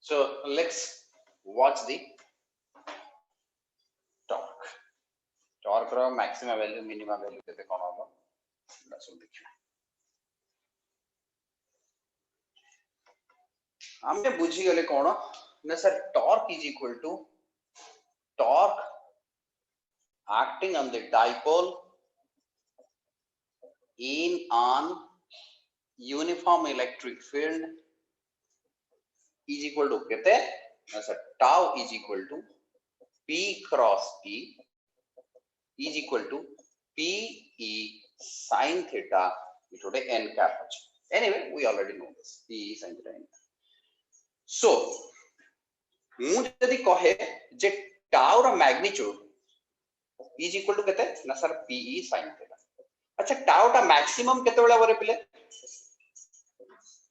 So let's watch the torque. Torque row maximum value minimum value केते कोन होबो ना सब देखिना हमने बुझी गले कोन ना sir torque is equal to torque acting on the dipole in an uniform electric field is equal to कहते ना sir tau is equal to P cross E is equal to P E sin theta into the n cap. Anyway, we already know this. P E sin theta n. So, mu jodi कहे जे tau रा magnitude is equal to कहते ना sir P E sin theta. अच्छा tau टा maximum केते बेला बरे पिले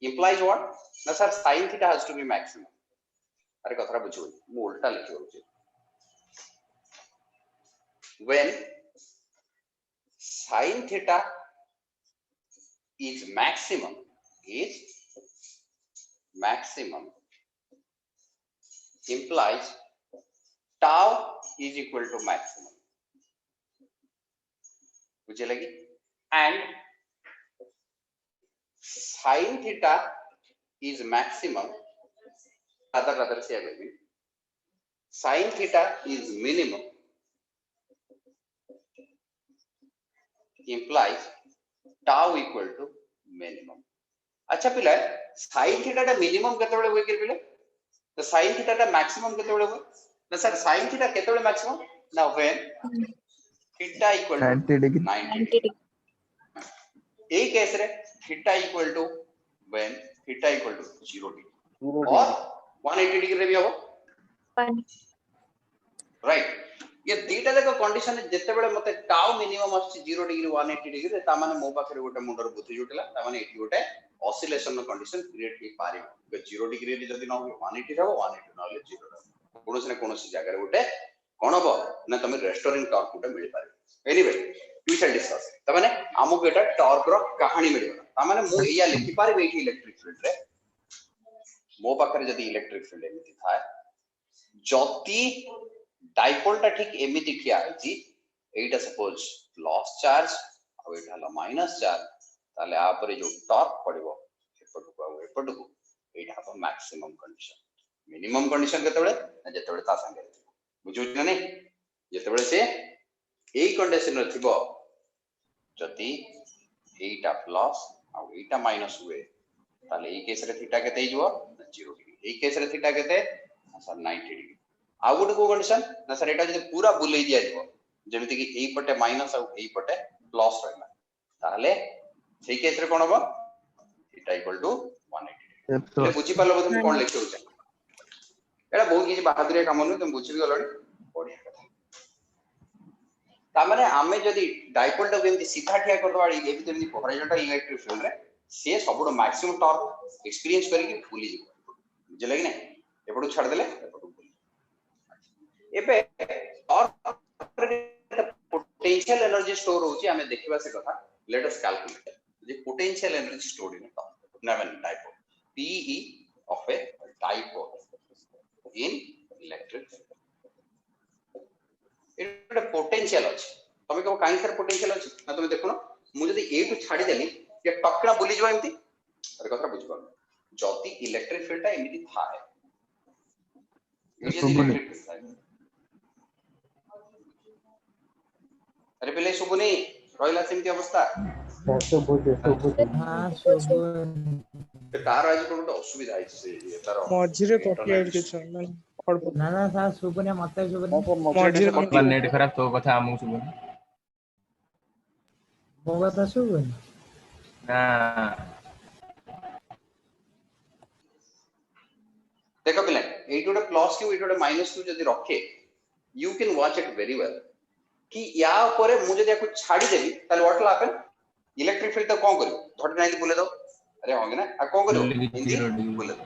implies what ना sir sin theta has to be maximum. अरे कथरा बुझो मु उल्टा लिखियो when sin theta is maximum implies tau is equal to maximum बुझे लगी and sin theta is maximum rather say again sin theta is minimum implies tau equal to minimum. अच्छा पिला sin theta टा minimum केते बेले होय के पिले तो sin theta टा maximum केते बेले होय ना सर sin theta केते बेले maximum ना when theta equal to 90 degree A case रे theta equal to when theta equal to 0 degree और 180 degree रे भी हो राइट ये दीटा देखो कंडीशन जते बेले मते टाउ मिनिमम आछि 0 डिग्री 180 डिग्री ता माने मो पाखरे गोटे मुंडर बुद्धि जुटला ता माने एठी गोटे ऑसिलेशन नो कंडीशन क्रिएट हे पारे 0 डिग्री रे जदी न हो 180 रहबो 180 नले 0 रहबो कोनोस ने कोनोस जगह रे गोटे कोन हबो ना तमे रेस्टोरेंट टॉर्क गोटे मिल पारे एनीवे वी शैल डिस्कस ता माने हमको एटा टॉर्क रो कहानी मिलिबो ता माने मु एया लिखि पारे एठी इलेक्ट्रिक फील्ड रे मो पाखरे जदी इलेक्ट्रिक फील्ड एमिति थाए जति डाइपोल टा ठीक एमिति ठिया अछि एटा सपोज प्लस चार्ज आ एटा हला माइनस चार्ज ताले आ परे जो टॉर्क पड़िबो एपटको एटा ह मैक्सिमम कंडीशन मिनिमम कंडीशन केतेबेले जेतेबेले ता संगे बुझु न नै जेतेबेले से एई कंडीशन रे थिबो जति एटा प्लस आ एटा माइनस हुए ताले एई केस रे थीटा केते हिजो 0 डिग्री एई केस रे थीटा केते सर 90 डिग्री आ गुड को कंडीशन ना सर एटा जे पूरा बुलेई दिया दिबो जेमिति कि एई पटे माइनस आ एई पटे प्लस रहला ताले सेई केस रे कोन होबो थीटा इक्वल टू 180 ले बुझी पालो तुम कोन लिखियो छ एटा बहुत किछि बहादुरी काम न तुम बुझी गलडी बढ़िया कथा ता माने आमे जदी डाइपोल टा जेमिति सीधा ठिया कर दवाडी एबि जेमिति हॉरिजॉन्टल इलेक्ट्रिक फील्ड रे से सबुड मैक्सिमम टॉर्क एक्सपीरियंस करी कि भूली जिवो बुझले कि नै एपडू छाड़ देले एबे और पोटेंशियल एनर्जी स्टोर होची हमें देखिबा से कथा let us calculate the potential energy stored in नवन dipole Pe of a dipole in electric एटा पोटेंशियल अछि तमे को काई सर पोटेंशियल अछि ना तमे देखो ना मु जदी ए टू छाडी देली ये टकड़ा बुली जवा एमती अरे कथा बुझ पालो जति इलेक्ट्रिक फील्ड ता एमिति थाए ये इलेक्ट्रिक फील्ड अरे पहले सुबुनी रहिला सेमती अवस्था हां सुबुन तार आज कोन असुविधा है से तार मझिरे कॉपी आउट के छ ना ना सा सुबुने मते सुबुने मझिरे कॉपी नेट खराब तो कथा हमु सुबुन मो कथा सुबुन ना देखो पिले एई टू प्लस क्यू एई टू माइनस क्यू जदी रखे you can watch it very well कि या ऊपर मु जदी याको छाडी देबी ताले what will happen electric field तो कोन करियो धट नाही बुले दो अरे होगे ना आ कोन करियो बुले दो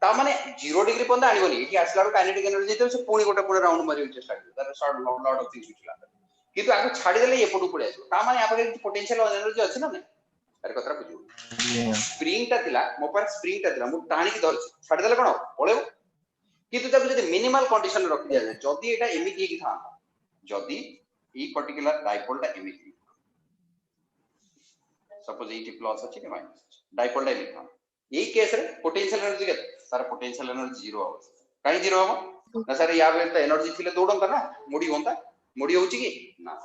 ता माने 0 डिग्री पंदा आनिबोनी एठी आसला रो काइनेटिक एनर्जी तो से पुणी गोटे पुणे राउंड मारियो चेष्टा करियो तार शॉर्ट लॉट ऑफ थिंग्स विचला किंतु आको छाडी देले एपटू पडे आसो ता माने आपके पोटेंशियल एनर्जी अछि ना नै अरे कतरा बुझु Yeah. स्प्रिंग ता थिला मो पर स्प्रिंग ता थिला मु टाणी की धरछि छाडी देले कोन पळेबो किंतु ताको जदि मिनिमल कंडीशन रखि दिया जाय जदि एटा एमिति की था जदि ई पर्टिकुलर डाइपोल ता एमिति सपोज एटी प्लस अछि कि माइनस डाइपोल ता एमिति था यही केस रे पोटेंशियल एनर्जी के सर पोटेंशियल एनर्जी जीरो हो काई जीरो हो ना सर या बेल ता एनर्जी थिले दौडंता ना मुडी होंता मुडी होउची कि ना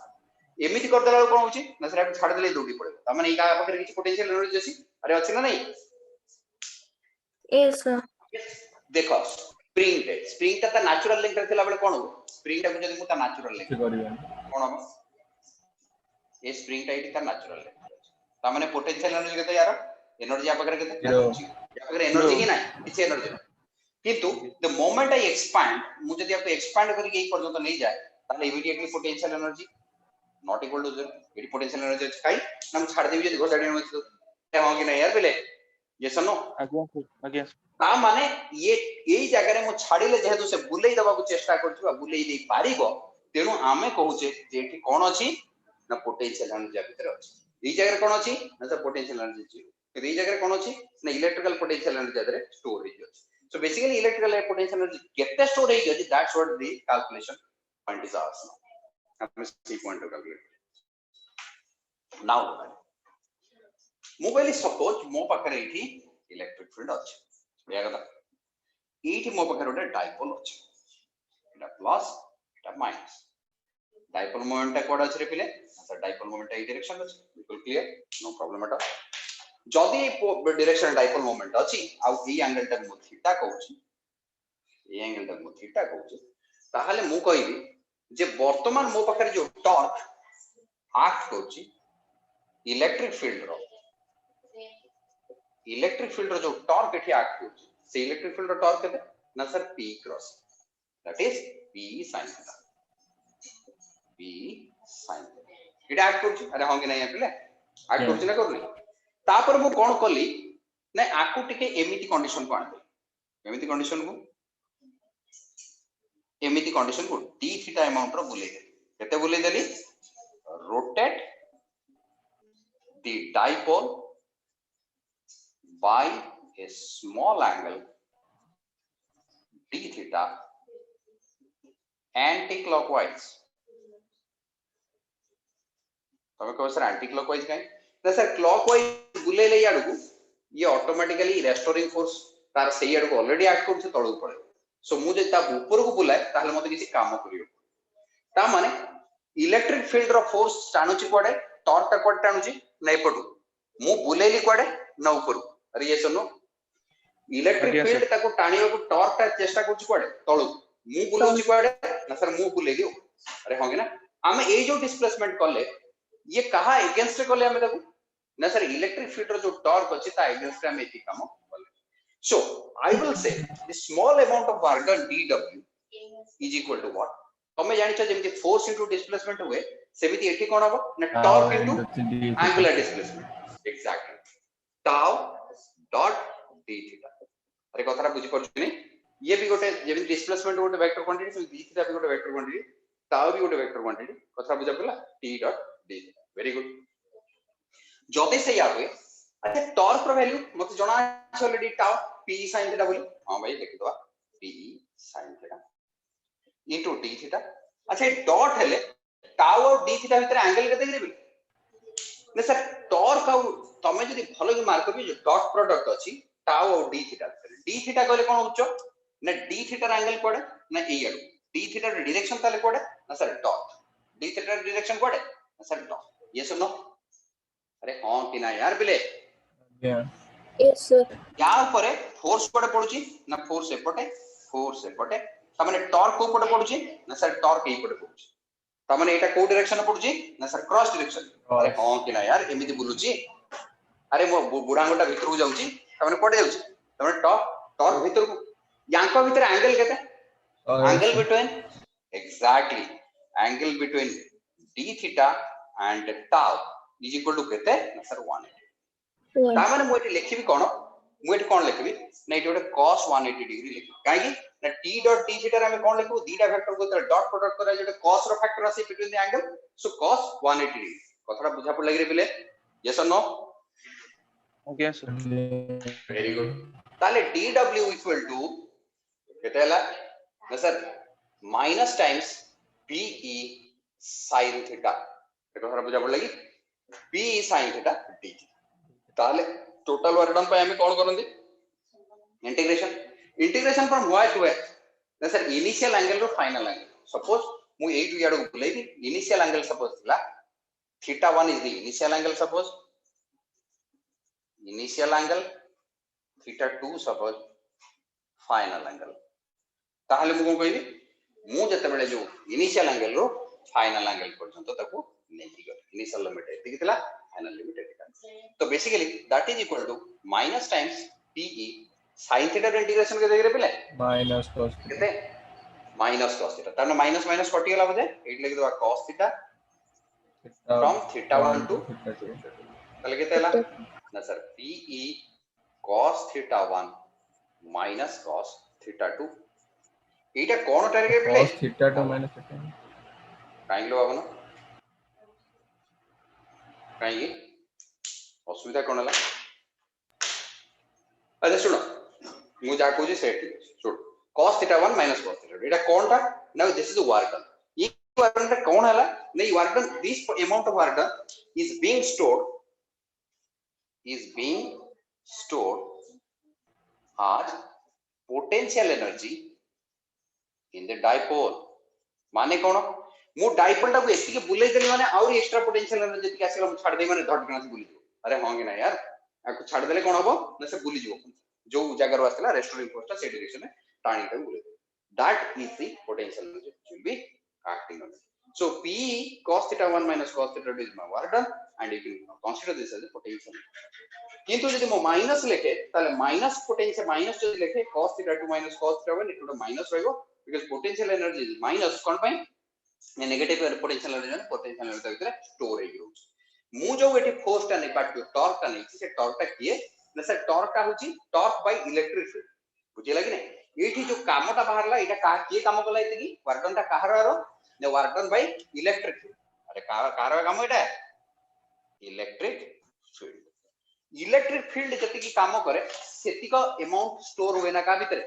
एमिति कर देला कोन होउची ना सर आप छाड़ देले दौडी पड़े त माने ई का पाखरे किछ पोटेंशियल एनर्जी अछि अरे अछि ना नहीं Yes, sir. देखो स्प्रिंग ता नेचुरल लिंक थिला बेले कोन हो स्प्रिंग ता जदि मु ता नेचुरल लिंक से करियो कोन हो ए स्प्रिंग ता इटी ता नेचुरल लिंक ता माने पोटेंशियल एनर्जी केते यार एनर्जी आप पाखरे केते Zero. या पाखरे एनर्जी की ना किछ एनर्जी किंतु द मोमेंट आई एक्सपैंड मु जदि आपको एक्सपैंड करके एई पर्यंत नहीं जाए ताले immediately potential energy not equal to 0 at potential energy अछि काई हम छाड़ देबी जदि घोसाडी में तो हो कि नहीं यार बेले यस नो आज्ञा ता माने ये एई जगह रे मु छाडीले जेहेतु से बुलेई दबा को चेष्टा करछु बुलेई दे पारिबो तेनु आमे कहूचे जे एठी कोन अछि ना पोटेंशियल एनर्जी भीतर अछि एई जगह रे कोन अछि ना सर पोटेंशियल एनर्जी जीरो एई जगह रे कोन अछि ना इलेक्ट्रिकल पोटेंशियल एनर्जी जदरे स्टोर हे अछि so basically electrical potential energy केते स्टोर हे अछि that's what the calculation point is ours हम see point to calculate now mobile suppose मो पाखरे एठी इलेक्ट्रिक फील्ड अछि बढ़िया कथा एठी मो पाखरे ओटे डाइपोल अछि एटा plus iota minus dipole moment code अछि रे पिले सर डाइपोल मोमेंट ए डायरेक्शन अछि बिल्कुल क्लियर नो प्रॉब्लम एटा जदी डायरेक्शन डाइपोल मोमेंट अछि आ ए एंगल टा मो थीटा कहूची ए एंगल टा मो थीटा कहूची ताहाले मु कहिबी जे वर्तमान मो पाखरे जो टॉर्क एक्ट करची इलेक्ट्रिक फील्ड रो जो टॉर्क एठी एक्ट करची से इलेक्ट्रिक फील्ड रो टॉर्क केते ना sir p cross that is p sin theta p sin Etah act करची अरे होंगे नहीं आपले एक्ट करची ना करनी तापर मु कोन कली ना आकु टिके एमिति कंडीशन को आनबे एमिति कंडीशन को d थीटा अमाउंट रो बुले देली केते बुले देली rotate the dipole by a small angle d theta anti-clockwise तमे कहो सर एंटी-क्लॉकवाइज काहे ना सर क्लॉकवाइज बुले ले याडू ये ऑटोमेटिकली रेस्टोरिंग फोर्स तार से याडू ऑलरेडी एक्ट करछ तळु पळे सो मु जे ता ऊपर को बुलाए ताहले मते किसी काम करियो ता माने इलेक्ट्रिक फील्ड रो फोर्स टाणुची कोडे टॉर्क ता कोड टाणुची नहीं पडू मु बुलेली कोडे ना ऊपर अरे ये सुनो इलेक्ट्रिक फील्ड ताको टाणियो को टॉर्क ता चेष्टा करछ कोडे तळु मु बुलुची कोडे ना सर मु बुलेली अरे होगे ना हम ए जो डिस्प्लेसमेंट करले ये कहा अगेंस्ट करले हम देखो ना सर इलेक्ट्रिक फील्ड रो जो टॉर्क अछि ता अगेंस्ट हम एती काम करले so I will say the small amount of work done dw is equal to what तमे जानि छ जेमति फोर्स इनटू डिस्प्लेसमेंट हुए सेमिति एठी कोन हबो ना torque into angular displacement exactly tau dot d theta अरे कथरा बुझी परछनी ये भी गोटे जेमति डिस्प्लेसमेंट गोटे vector quantity so d theta भी गोटे वेक्टर क्वांटिटी टाउ भी गोटे वेक्टर क्वांटिटी कथरा बुझा पला t dot d very good जदि से या हुए अच्छा टॉर्क रो वैल्यू मते जणा छ already tau p sin theta बोली हां भाई लिख दवा p sin theta into d theta अच्छा डॉट हेले टाउ और d थीटा भीतर एंगल केते देबी ने सर टॉर्क और तमे जदी भलो कि मार्क करबी जो डॉट प्रोडक्ट अछि टाउ और d थीटा d थीटा कहले कोन होचो ना d थीटा एंगल कोडे ना ए आडू d थीटा रे डायरेक्शन ताले कोडे ना सर डॉट d थीटा रे डायरेक्शन कोडे ना सर डॉट ये सुनो अरे हां कि ना यार बिले Yes, sir. या ऊपर फोर्स कोडे पडुची ना फोर्स एपटे तमने टॉर्क को पडे पडुची ना सर टॉर्क ए पडे पडुची तमने एटा को डायरेक्शन पडुची ना सर क्रॉस डायरेक्शन अरे हां कि ना यार एमिति बुलुची अरे मो बुढांगटा भीतर को जाउची तमने पडे जाउची तमने टॉर्क भीतर को यांको भीतर एंगल केते angle between exactly angle between d theta and tau is equal to केते ना सर 180 ता माने मो एठी लिखिबी कोन मु एठी कोन लिखिबी ना एठी ओटे cos 180 डिग्री लिखि काहे कि ना t डॉट d थीटा रे हम कोन लिखबो दीटा फैक्टर को डॉट प्रोडक्ट करा जेटे cos रो फैक्टर आसी between the angle so cos 180 degree कथरा बुझा पड़ लागि रे बिले यस और no okay sir very good ताले dw इक्वल टू केते हला ना sir minus times pe sin theta एतो हरा बुझा पड़ला कि pe sin थीटा dt ताले टोटल वर्क डन पे हमें कोन करंदी integration from y to x ना सर इनिशियल एंगल रो फाइनल एंगल सपोज मु ए टू याडो बुलाई इनिशियल एंगल सपोज थिला theta 1 is the initial angle suppose initial angle theta 2 suppose final angle ताहले मु कोन कहली मु जते बेले जो इनिशियल एंगल रो फाइनल एंगल पर्यंत ताको नेकी गल इनिशियल लिमिट एतिक थिला फाइनल लिमिट एतिक तो basically that is equal to minus times pe sin theta रो इंटीग्रेशन के देगरे पिले माइनस cos केते माइनस cos थीटा तानो माइनस माइनस कटि गेला बजे एट लिख दवा cos theta from theta 1 to ताले केते हला ना sir pe cos theta 1 minus cos theta 2 एटा कोन टाइम पिले cos theta 2 minus theta काई लो आबनो काई असुविधा कोन हला अच्छा सुनो मु जा कहू जे सेट सुन cos theta 1 minus cos theta 2 एटा कोन ता now this is the work done ये वर्क डन कोन हला नहीं work done this amount of work done is being stored as potential energy in the dipole माने कोन मु डाइपोल टा को AC के बुले देली माने और एक्स्ट्रा पोटेंशियल एनर्जी जति आसीला मु छाड़ दे माने धट गना से बुली जो अरे हां कि ना यार आको छाड़ देले कोन हबो ना से बुली जो जो जगह रो आसीला रेस्टोरिंग फोर्स से डायरेक्शन में टाणी के बुले that is the potential energy will be acting on it so p cos theta 1 minus cos theta 2 is my work done and you can consider this as a potential किंतु यदि मो minus लिखे ताले minus potential minus जो लिखे cos theta 2 minus cos theta 1 इटो minus रहइबो because potential energy is minus कोन पई ने नेगेटिव पोटेंशियल एनर्जी ने पोटेंशियल एनर्जी भीतर स्टोर हे गयो मु जो एटी फोर्स टा नै पाट टॉर्क टा नै से टॉर्क टा किए ना से टॉर्क टा होची टॉर्क बाय इलेक्ट्रिक फील्ड बुझिला कि नै एठी जो कामटा बाहरला एटा का के काम कला इतकी वर्क डन टा काहरो ने work done by electric field अरे कार काम एटा इलेक्ट्रिक फील्ड जति की काम करे सेति का अमाउंट स्टोर होए ना का भीतर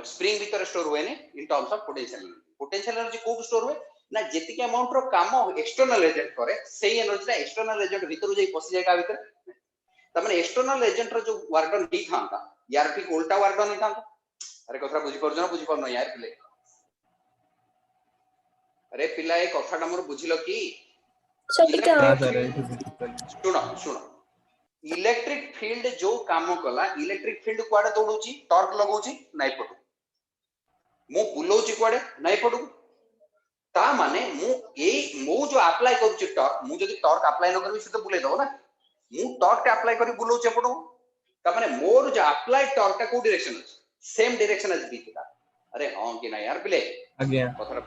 स्प्रिंग भीतर स्टोर होए ने in terms of potential energy को स्टोर हुए ना जति के अमाउंट रो काम एक्सटर्नल एजेंट करे सेही एनर्जी ता एक्सटर्नल एजेंट भीतर जाई पसी जाय का भीतर त माने एक्सटर्नल एजेंट रो जो वर्क डन दी थांता यार ठीक उल्टा वर्क डन था अरे कथा बुझी पर जनो बुझी पर न यार पिले अरे पिला ए कथाटा मोर बुझिलो की सुनो इलेक्ट्रिक फील्ड जो काम कला इलेक्ट्रिक फील्ड कुआडे दौड़ुची टॉर्क लगौची नाइ पटु मु बुलौची कुआडे नाइ पटु ता माने मु जो अप्लाई करूची टॉर्क मु जदी टॉर्क अप्लाई न करबी से तो बुले दो ना मु टॉर्क अप्लाई करी बुलौची पटु ता माने मोर जो अप्लाई टॉर्क का को डायरेक्शन अछि सेम डायरेक्शन एज दी था अरे हां कि ना यार पिले आज्ञा कथरा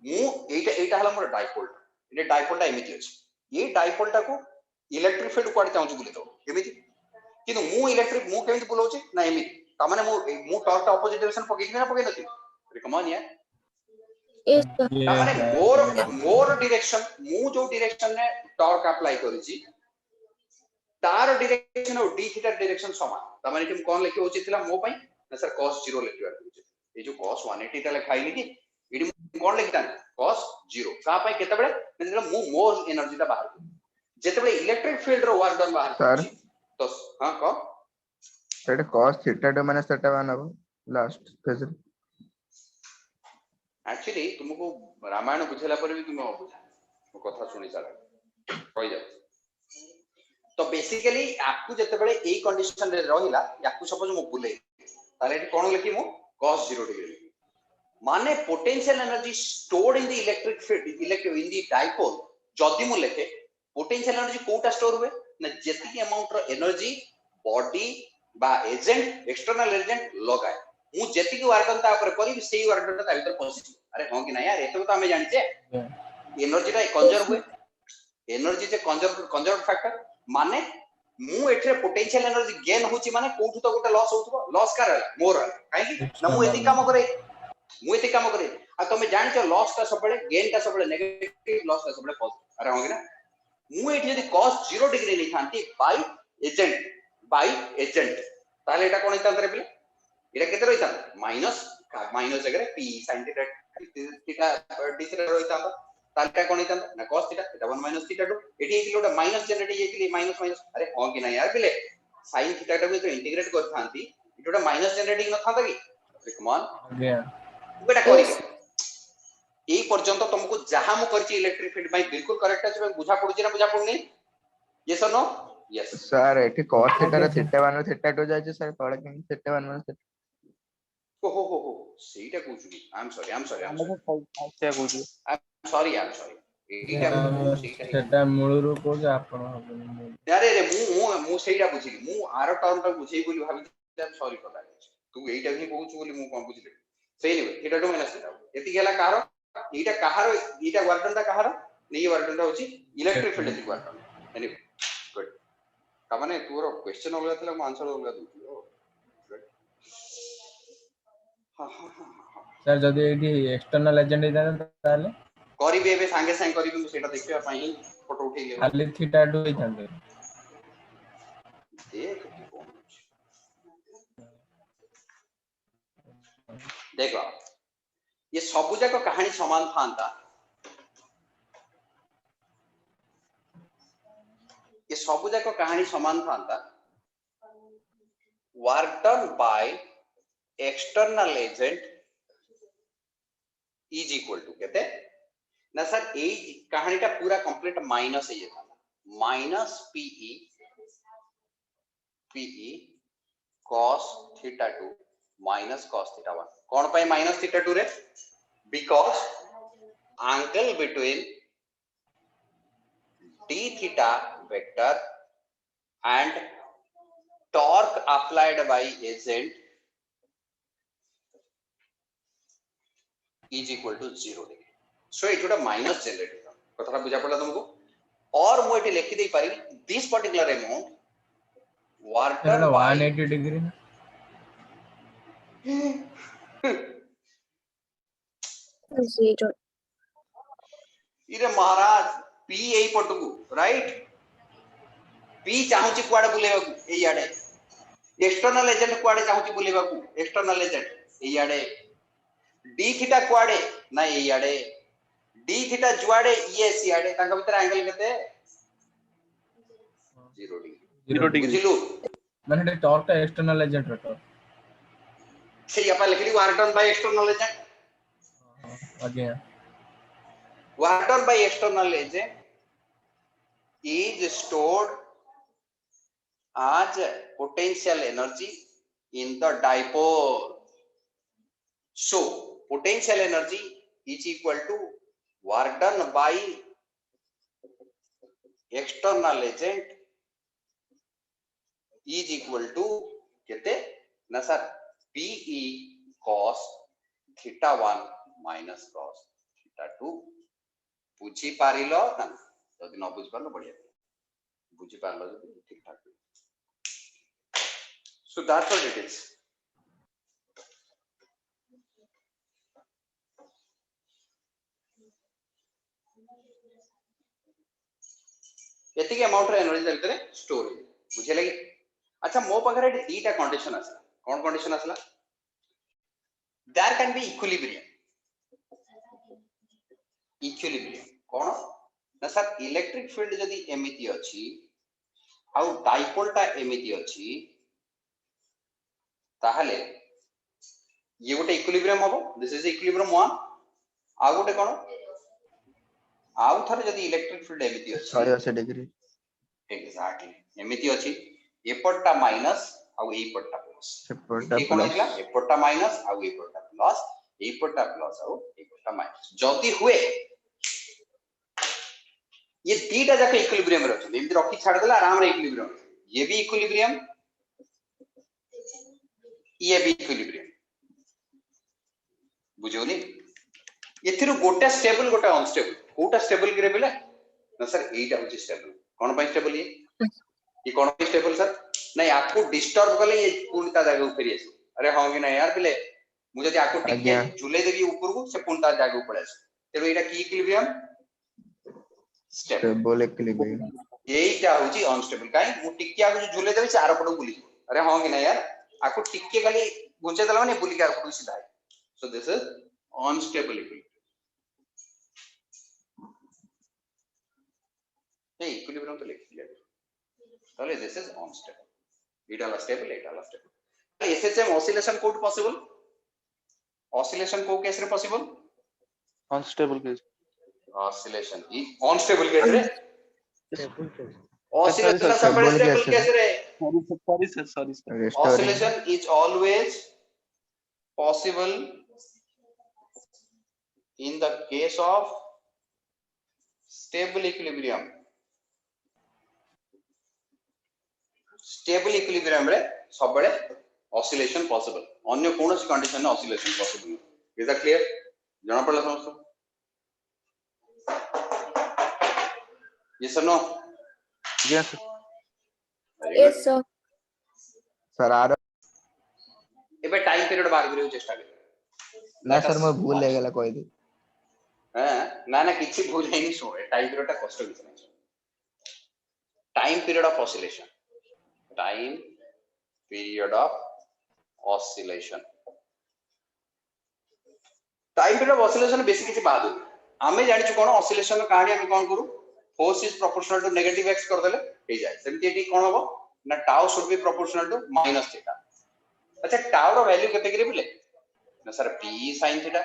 मु एटा हला मोर डाइपोल ये डाइपोल टा एमिति अछि ये डाइपोल टा को इलेक्ट्रिक फील्ड कुआडे चाहू बुले दो एमिति किनु मु इलेक्ट्रिक मु केमिति बुलौची ना एमिति ता माने मु टॉर्क टा ऑपोजिट डायरेक्शन पके ना पके नथि अरे कम ऑन यार Yes, sir. ता माने मोर डायरेक्शन मु जो डायरेक्शन ने टॉर्क अप्लाई करिछि तार डायरेक्शन और डी थीटा डायरेक्शन समान ता माने कि कोन लिखे उचित थिला मो पई ना सर cos 0 लिखिबार उचित ए जो cos 180 ता लिखाइली कि इडी कोन लिखता cos 0 का पई केते बेले मतलब मु मोर एनर्जी ता बाहर जेते बेले इलेक्ट्रिक फील्ड रो वर्क डन बाहर सर तो हां को सेटा cos थीटा 2 माइनस थीटा 1 अब लास्ट फेज एक्चुअली तुमको रामायण बुझेला पर भी तुम बुझा वो कथा सुनी सारा कहि जा तो बेसिकली आपको जते बेले ए कंडीशन रे रहिला याकू सपोज मु बुले ताले एटी कोन लिखि मु cos 0 डिग्री माने potential energy stored in the electric field in the dipole जदी मु लिखे पोटेंशियल एनर्जी कोटा स्टोर हुए ना जति के अमाउंट रो एनर्जी बॉडी बा एजेंट एक्सटर्नल एजेंट लगाए मु जति के वर्क ता ऊपर करी सेही वर्क ता भीतर पहुंची अरे हां कि ना यार एतो तो हमें जानि छे एनर्जी ता कंजर्व हुए एनर्जी जे कंजर्व फैक्टर माने मु एठरे पोटेंशियल एनर्जी गेन होची माने कोठु तो गोटे लॉस होतबो लॉस कर मोर काहे कि ना मु एती काम करे आ तमे जानि छ लॉस का सबले गेन का सबले नेगेटिव लॉस का सबले पॉजिटिव अरे हां कि ना मु एठी यदि cos 0 डिग्री नहीं थांती बाय एजेंट ताले एटा कोन हितांत रे बिले एटा केते रहिता माइनस जगह p sin theta theta d theta रहिता ताले एटा कोन हितांत ना cos थीटा एटा 1 - थीटा 2 एठी एकिलोटा माइनस जनरेट हेइतिली माइनस अरे हां कि ना यार बिले sin थीटा टा को इंटीग्रेट कर थांती एटोटा माइनस जनरेटिंग न थांता कि कम ऑन आज्ञा बेटा करी এই পর্যন্ত তোমাকে যাহা মু করছি ইলেকট্রিক ফিল্ড বাই বিলকুল কারেক্ট আছে বুঝা পড়ুছি না বুঝা পড়ুনি यस और नो यस सर एठी cos थीटा रे थीटा 1 रे थीटा 2 जाय छै सर तळे के थीटा 1 रे थीटा हो ସେଇଟା କହୁଛୁ आई एम सॉरी ଆମେ ତ ସେଇଆ କହୁଛୁ। सॉरी ଏଇଟା ମୁଁ ସେଇଟା ସେଟା ମୂଳରୁ କହୁଛି ଆପଣ ଆରେ ରେ ମୁଁ ସେଇଟା ବୁଝିଲି ମୁଁ ଆର ଟର୍ମ ଟା ବୁଝେଇ ବୋଲି ଭାବିଲି ସରି କଥା ତୁ ଏଇଟା ହିଁ କହୁଛୁ ବୋଲି ମୁଁ କଣ ବୁଝିଲି ସେଇ ନି थीटा 2 माइनस थीटा एति गेला कार एटा कहार एटा वर्डन ता कहार नहीं वर्डन ता होची electric field is वर्डन anyway good त माने तोर क्वेश्चन होगा थला म आंसर होगा दू गुड हां सर जदी एडी एक्सटर्नल एजेंट इदा ताले करिबे एबे संगे संग करिबे मु सेटा देखिबा पई फोटो उठेई ले खाली थीटा 2 इथांदे देखो ये सबु जाक कहानी समान थांता ये सबु जाक कहानी समान थांता work done by external agent is equal to कहते ना सर ए कहानीटा पूरा कंप्लीट माइनस है ये था minus PE cos theta 2 minus cos theta 1 कौन पाई माइनस थीटा 2 रे because angle between d theta vector and torque applied by agent is equal to 0 degree so एटोटा minus generate होता कथरा बुझा पड़ला तुमको और मु एटी लिखि देई पारि this particular amount work done 180 degree Zero. इरे महाराज p एई पटकू राइट p चाहूची कुआडे बुलेबाकू एई आडे एक्सटर्नल एजेंट कुआडे चाहूची बुलेबाकू एक्सटर्नल एजेंट एई आडे d थीटा कुआडे ना एई आडे d थीटा जुआडे ये सी आडे तांका भीतर एंगल केते 0 डिग्री बुझिलु माने टॉर्क का एक्सटर्नल एजेंट रटो से अपन लिखली work done by external agent आज्ञा work done by external agent is stored as potential energy in the dipole. So potential energy is equal to work done by external agent is equal to कहते ना sir PE cos theta 1 minus cos theta 2 बुझी पारिलो ना जदि न बुझ पारलो बढ़िया बुझी पारलो जदि ठीक ठाक so that's what it is एतिके अमाउंट रे एनर्जी दलतरे स्टोर हो बुझे लगे अच्छा मो पखरे दीटा कंडीशन असला कोन कंडीशन असला देयर कैन बी इक्विलिब्रियम कोन ना सर इलेक्ट्रिक फील्ड जदी एमिति अछि आउ डाइपोल टा एमिति अछि ताहले ये गोटे इक्विलिब्रियम हबो दिस इज इक्विलिब्रियम 1 आउ गोटे कोन आउ थरे जदी इलेक्ट्रिक फील्ड एमिति अछि 180 डिग्री एग्जैक्टली एमिति अछि एपटटा माइनस आउ एपटटा प्लस सेपटा ए कोन प्लस हला एपटटा माइनस आउ एपटटा प्लस एपटटा प्लस आउ एपटटा माइनस जदी हुए ये दीटा जाके इक्विलिब्रियम रे अछि एमिति रखी छाड़ देला आराम रे इक्विलिब्रियम ये भी इक्विलिब्रियम ये भी इक्विलिब्रियम बुझोनी एथिरु गोटे स्टेबल गोटे अनस्टेबल कोटा स्टेबल करे बेले ना सर एटा होची स्टेबल कोन बाय स्टेबल ये कोन बाय स्टेबल सर नहीं आपको डिस्टर्ब करले ये पूर्णता जागे ऊपर आसी अरे हां कि ना यार बेले मु जदी आपको टिके झुले देबी ऊपर को से पूर्णता जागे ऊपर आसी तेरो एटा की इक्विलिब्रियम स्टेबल स्टेबल इक्विलिब्रियम एटा होची अनस्टेबल काई मु टिकिया को झुले देबी चार पटो बुली अरे हां कि नहीं यार आको टिके खाली गुंचे देला माने बुली कार पटो सीधा so this is unstable equilibrium ए इक्विलिब्रियम तो लिख दिया ताले दिस इज अनस्टेबल एटा ला स्टेबल एसएचएम ऑसिलेशन कोड पॉसिबल ऑसिलेशन को केस रे पॉसिबल अनस्टेबल केस ऑसिलेशन ई अनस्टेबल केस रे Sorry, oscillation sir. सबबड़े Stable स्टेबल case कैसे रे sorry sir restoring oscillation is always possible in the case of stable equilibrium रे सबबड़े oscillation possible अन्य कोनोसी कंडीशन में oscillation possible is that clear जाना पड़ला समझो yes or no yes sir Yes, sir. Sir आर एबे टाइम पीरियड बाहर करियो चेष्टा कर ना सर मैं भूल ले गेला कोई दी हां ना ना किछि भूल नहीं सो टाइम पीरियड टा कष्ट किछ नहीं time period of oscillation time period of oscillation time period of oscillation basic किछि बात हमें जानि छु कोन ऑसिलेशन कहानी हम कोन करू force is proportional to negative x कर देले हे जाय सेमति एटी कोन होबो ना tau should be proportional to minus theta अच्छा टाउ रो वैल्यू केते करे बोले ना सर p sin थीटा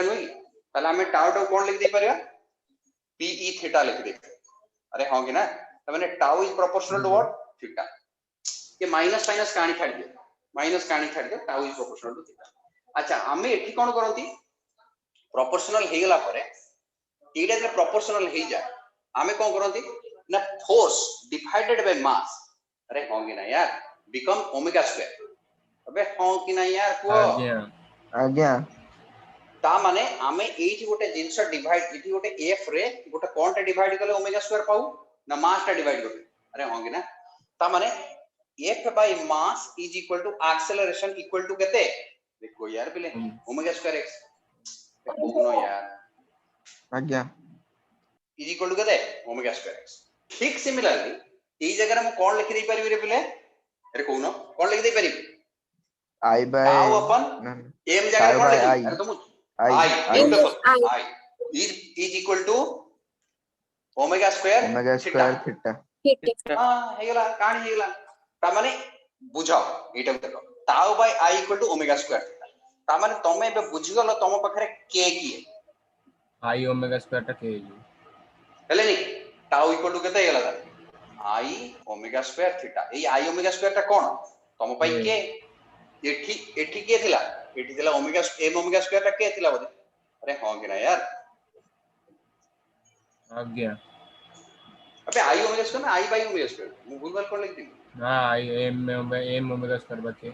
नुई ताले हमें टाउ टाउ कोन लिख दे परिया p e थीटा लिख दे अरे हां कि ना त माने tau is proportional to what theta ये माइनस माइनस कहानी छाड़ दियो tau is proportional to theta अच्छा हमें एठी कोन करंती प्रोपोर्शनल हे गेला परे एटा जे प्रोपोर्शनल हे जाय हमें कोन करंती ना फोर्स डिवाइडेड बाय मास अरे हां कि ना यार बिकम ओमेगा स्क्वायर अबे हां कि ना यार को आज्ञा ता माने हमें एठी गोटे जिंस डिवाइड एठी गोटे f रे गोटे कोन टा डिवाइड करले ओमेगा स्क्वायर पाऊ ना मास टा डिवाइड करले अरे हां कि ना ता माने f by mass is equal to acceleration equal to केते देखो यार पहले ओमेगा स्क्वायर x देखो यार आज्ञा इज इक्वल टू केते ओमेगा स्क्वायर x ठीक सिमिलरली ई जगह रे हम कोन लिख दे परिबे रे पहले अरे कोन कोन लिख दे परिबे आई बाय टाउ अपन m जगह कोन लिख अरे तुम I beautiful I is equal to omega square theta हां हेगला कहानी हेगला ता माने बुझो एटा देखो tau by I equal to omega square theta ता माने तमे बे बुझी गलो तम पाखरे k की है I ओमेगा स्क्वायर टा k हेले नी tau equal to केते हेगला I omega square theta A I omega square टा कोन तम पाई k एठी के थिला एठी थिला ओमेगा m ओमेगा स्क्वायर टा के थिला बोले अरे हां कि ना यार आज्ञा अबे आई ओमेगा स्क्वायर ना आई बाय ओमेगा स्क्वायर मु भूलभाल कोन लिख दी ना I m ओमेगा स्क्वायर बाकी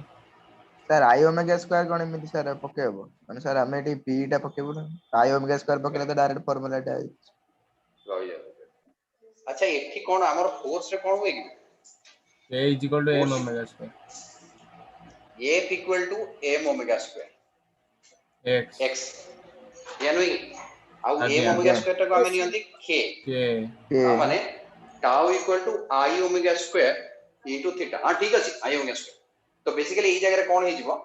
सर आई ओमेगा स्क्वायर कोन एमिति सर पकेबो माने सर हमें एटी p टा पकेबो ना आई ओमेगा स्क्वायर पकेले तो डायरेक्ट फार्मूला टा रहि जा अच्छा एठी कोन हमर फोर्स रे कोन होई कि a is equal to m omega square F equal to m omega square x यानी आउ m omega square टा को हमें नियंती k माने tau equal to I omega square into theta हां ठीक अछि I omega square तो बेसिकली ई जगह रे कोन हे जिवो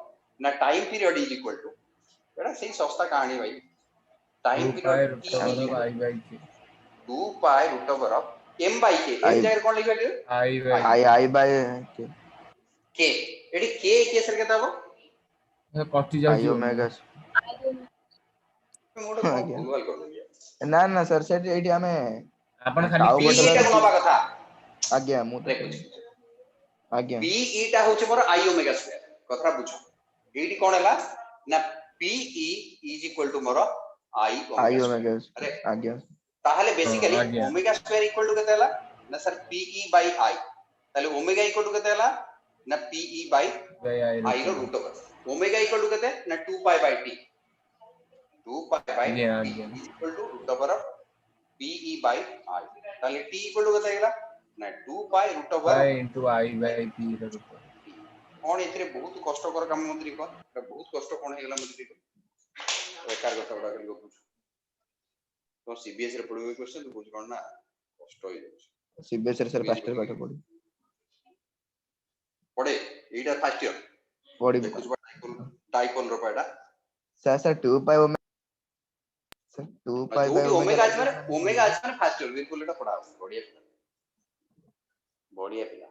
ना time period is equal to एटा सही सस्ता कहानी भाई time period I by k 2 pi root over of m by k m जगह रे कोन लिखबे आई बाय k एडी k केस रे केता हो कटि जाउ आई ओमेगा मोडे भूलभाल कर दिया ना ना सर सेट एटी हमें आपण खाली p टा कोनबा कथा आज्ञा मु आज्ञा p टा होचे मोर i ओमेगा स्क्वायर कथा बुझ एडी कोन हला ना p e is equal to more i omega अरे आज्ञा ताहले basically omega square equal to केते हला ना sir p e by i ताले ओमेगा इक्वल टू केते हला ना p e by i रो root over omega equal to केते ना 2 pi by t 2 pi by t is equal to root over of p e by i ताले t equal to केते हला ना 2 pi root over into I by p रो root कोन एथरे बहुत कष्टकर काम मंत्री को बहुत कष्ट कोन हेगला मंत्री को बेकार कथा बडा करियो तो सीबीएसई रे पढिबे क्वेश्चन तो बुझ कोन ना कष्ट हो जाय सीबीएसई रे सर फास्ट ईयर पाठ पढी पढे एटा फर्स्ट ईयर पढी देखुछ डाइपोल रो पाडा sir 2 pi omega sir 2 pi by omega आज माने फर्स्ट ईयर बिल्कुल एटा पढा बढ़िया पिला